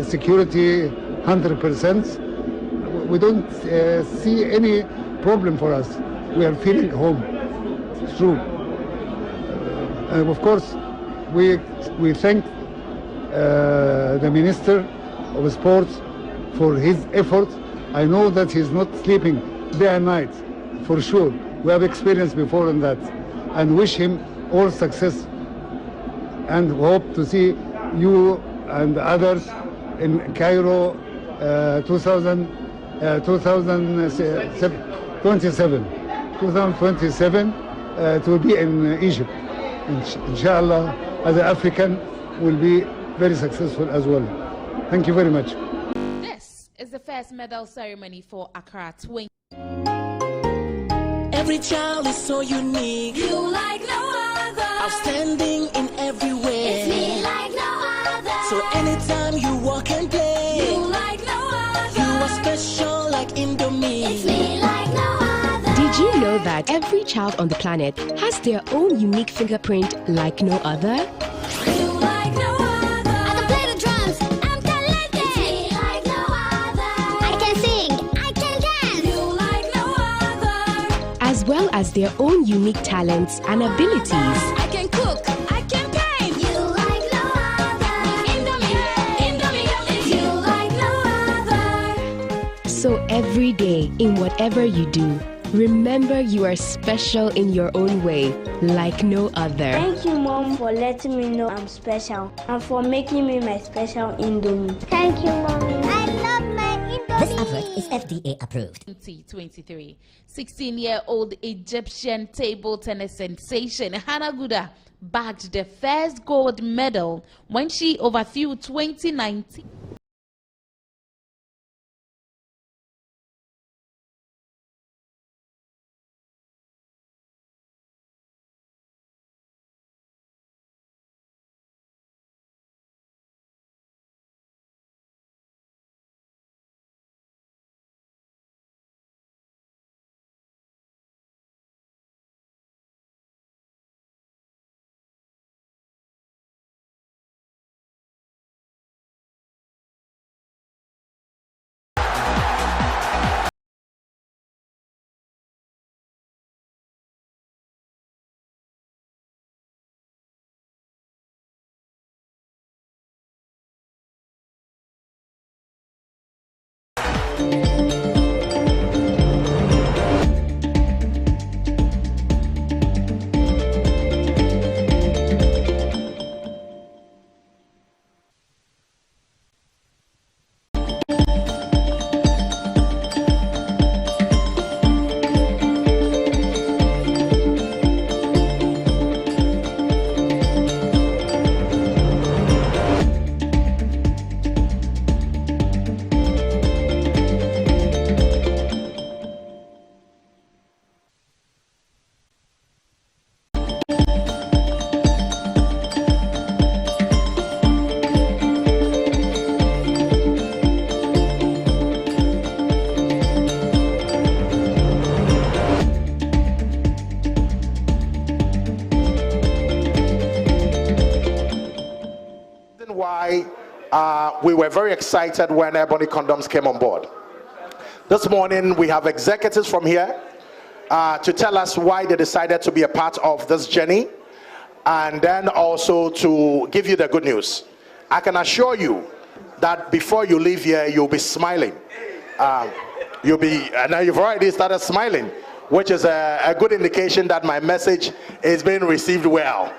security 100%. We don't see any problem for us. We are feeling home. It's true. Of course, we thank the Minister of Sports for his efforts. I know that he's not sleeping day and night, for sure. We have experience before in that, and wish him all success, and hope to see you and others in Cairo 2027 to be in Egypt. Inshallah, as an African, will be very successful as well. Thank you very much. This is the first medal ceremony for Accra 20. Every child is so unique. You like no other. outstanding in every way. It's me like no other. So anytime you walk and play, You like no other. you are special like Indomie. It's me like no other. Did you know that every child on the planet has their own unique fingerprint like no other? You like no other. I can play the drums. I'm talented. It's me like no other. I can sing. I can dance. You like no other. As well as their own unique talents and abilities. I can cook. I can paint. You like no other. Indomie. You like no other. So every day, in whatever you do, remember you are special in your own way, like no other. Thank you, Mom, for letting me know I'm special and for making me my special Indomie. Thank you, Mommy. I love my Indomie. This advert is FDA approved. 2023. 16-year-old Egyptian table tennis sensation Hannah Guda bagged the first gold medal when she overthrew 2019. We were very excited when Ebony Condoms came on board. This morning we have executives from here to tell us why they decided to be a part of this journey, and then also to give you the good news. I can assure you that before you leave here, you'll be smiling. Now you've already started smiling, which is a good indication that my message is being received well.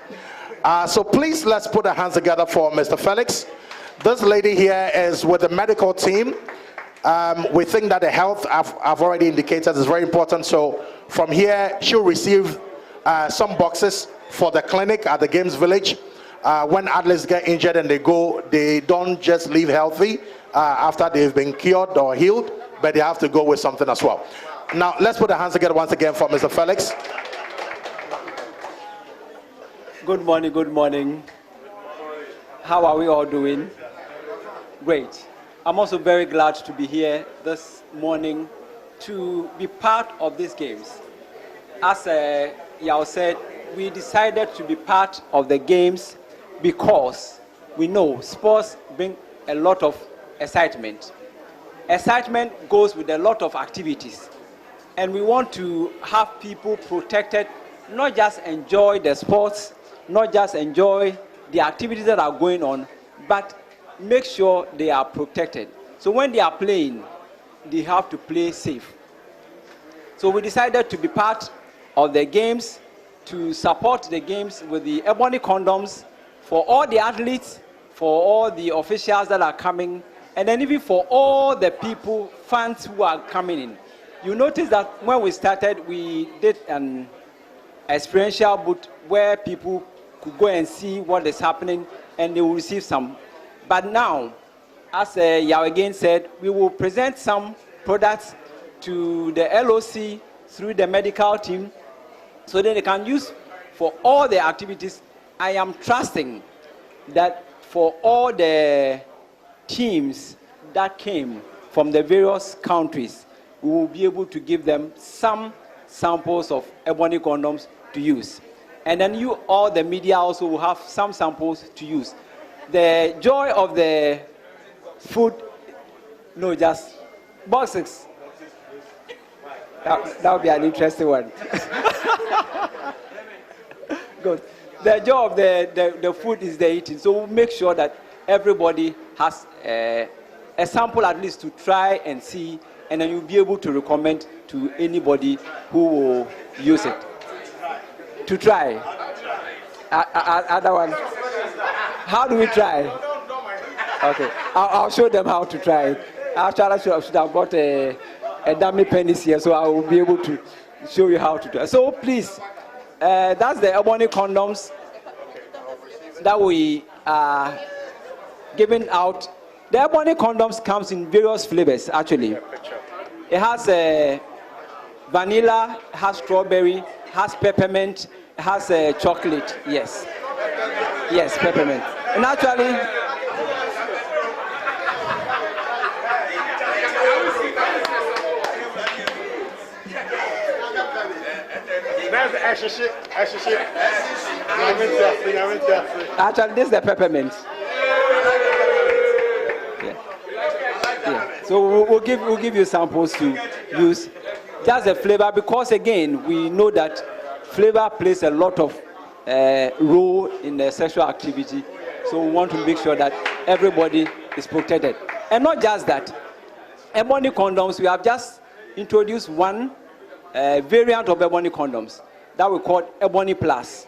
So please, let's put our hands together for Mr. Felix. This lady here is with the medical team. We think that the health, I've already indicated, is very important. So from here, she'll receive some boxes for the clinic at the Games Village. When athletes get injured and they don't just leave healthy after they've been cured or healed, but they have to go with something as well. Now, let's put our hands together once again for Mr. Felix. Good morning, good morning. How are we all doing? Great. I'm also very glad to be here this morning to be part of these games. As Yao said, we decided to be part of the games because we know sports bring a lot of excitement. Excitement goes with a lot of activities. And we want to have people protected, not just enjoy the sports, not just enjoy the activities that are going on, but make sure they are protected. So when they are playing, they have to play safe. So we decided to be part of the games, to support the games with the Ebony Condoms for all the athletes, for all the officials that are coming, and then even for all the people, fans who are coming in. You notice that when we started, we did an experiential booth where people could go and see what is happening and they will receive some. But now, as Yao again said, we will present some products to the LOC through the medical team so that they can use for all the activities I am trusting that for all the teams that came from the various countries, we will be able to give them some samples of ebony condoms to use. And then you, all the media, also will have some samples to use. The joy of the food, no, just boxes. That would be an interesting one. Good. The joy of the food is the eating. So we'll make sure that everybody has a sample at least to try and see, and then you'll be able to recommend to anybody who will use it. To try. Other one. How do we try? Okay, I'll show them how to try it. Actually, I should have bought a dummy penis here, so I will be able to show you how to try. So please, that's the ebony condoms that we are giving out. The ebony condoms comes in various flavors, actually. It has vanilla, has strawberry, has peppermint, has chocolate. Yes. Yes, peppermint. And actually, actually, this is the peppermint. Yeah. So we'll give you samples to use. Just the flavor, because again, we know that flavor plays a lot of role in the sexual activity. So we want to make sure that everybody is protected. And not just that. Ebony condoms, we have just introduced one variant of ebony condoms that we call Ebony Plus.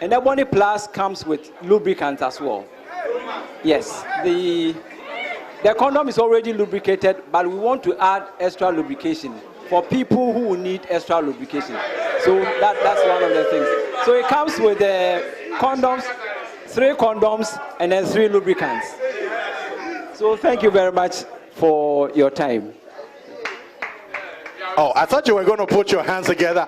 And Ebony Plus comes with lubricant as well. Yes, the condom is already lubricated, but we want to add extra lubrication for people who need extra lubrication. So that's one of the things. So it comes with condoms, 3 condoms, and then 3 lubricants. So thank you very much for your time. Oh, I thought you were going to put your hands together.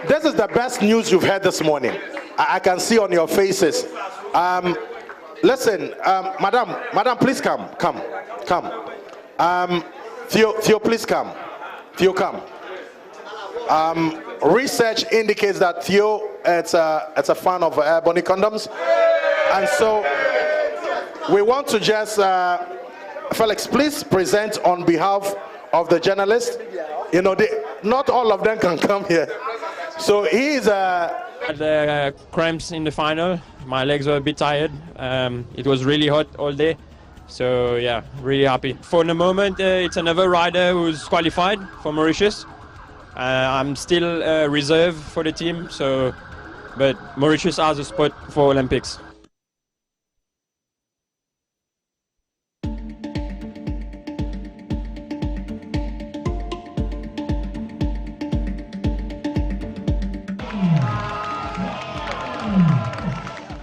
This is the best news you've heard this morning. I can see on your faces. Listen, madam, please come. Theo, please come. Theo, come. Research indicates that Theo is a fan of ebony condoms, and so we want to just Felix, please present on behalf of the journalists. You know, not all of them can come here, so he is had cramps in the final. My legs were a bit tired. It was really hot all day, so yeah, really happy. For the moment, it's another rider who's qualified for Mauritius. I'm still reserve for the team, but Mauritius has a spot for Olympics.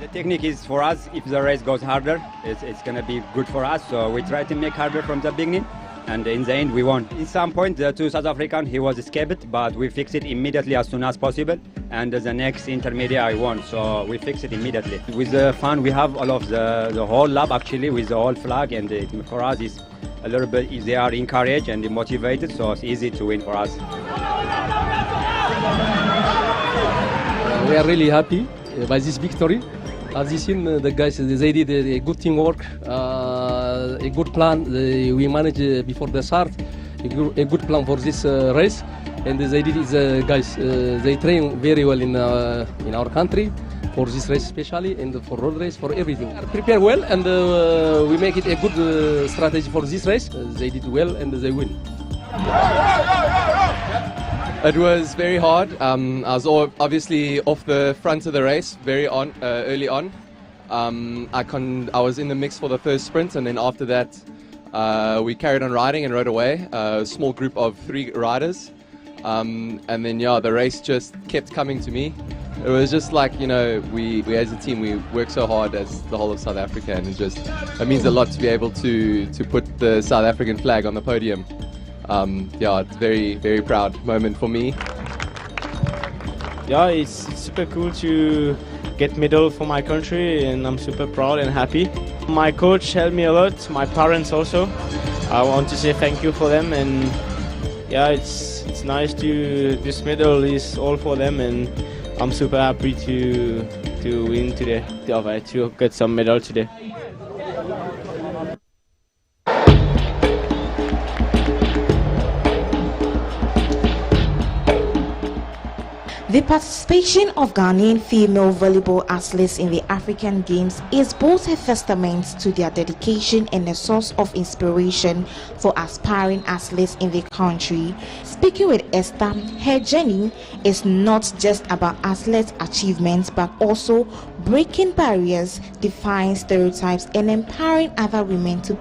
The technique is for us, if the race goes harder, it's going to be good for us. So we try to make harder from the beginning, and in the end we won. At some point, the 2 South African, he was escaped, but we fixed it immediately as soon as possible. And the next intermediate I won, so we fixed it immediately. With the fun, we have all of the whole lab actually with the whole flag, and for us it's a little bit, they are encouraged and motivated, so it's easy to win for us. We are really happy by this victory. As you seen, the guys, they did a good teamwork, a good plan. We managed before the start, a good plan for this race. And they did it, guys, they train very well in our country for this race especially, and for road race, for everything. Prepare well, and we make it a good strategy for this race. They did well, and they win. It was very hard. I was obviously off the front of the race very early on. I was in the mix for the first sprint, and then after that we carried on riding and rode away. A small group of 3 riders, and then the race just kept coming to me. It was just like, you know, we as a team, we work so hard as the whole of South Africa, and it means a lot to be able to put the South African flag on the podium. It's a very, very proud moment for me. Yeah, it's super cool to get medal for my country, and I'm super proud and happy. My coach helped me a lot, my parents also. I want to say thank you for them, and yeah, it's nice to, this medal is all for them, and I'm super happy to win today, to get some medal today. The participation of Ghanaian female volleyball athletes in the African Games is both a testament to their dedication and a source of inspiration for aspiring athletes in the country. Speaking with Esther, her journey is not just about athletes' achievements but also breaking barriers, defying stereotypes, and empowering other women to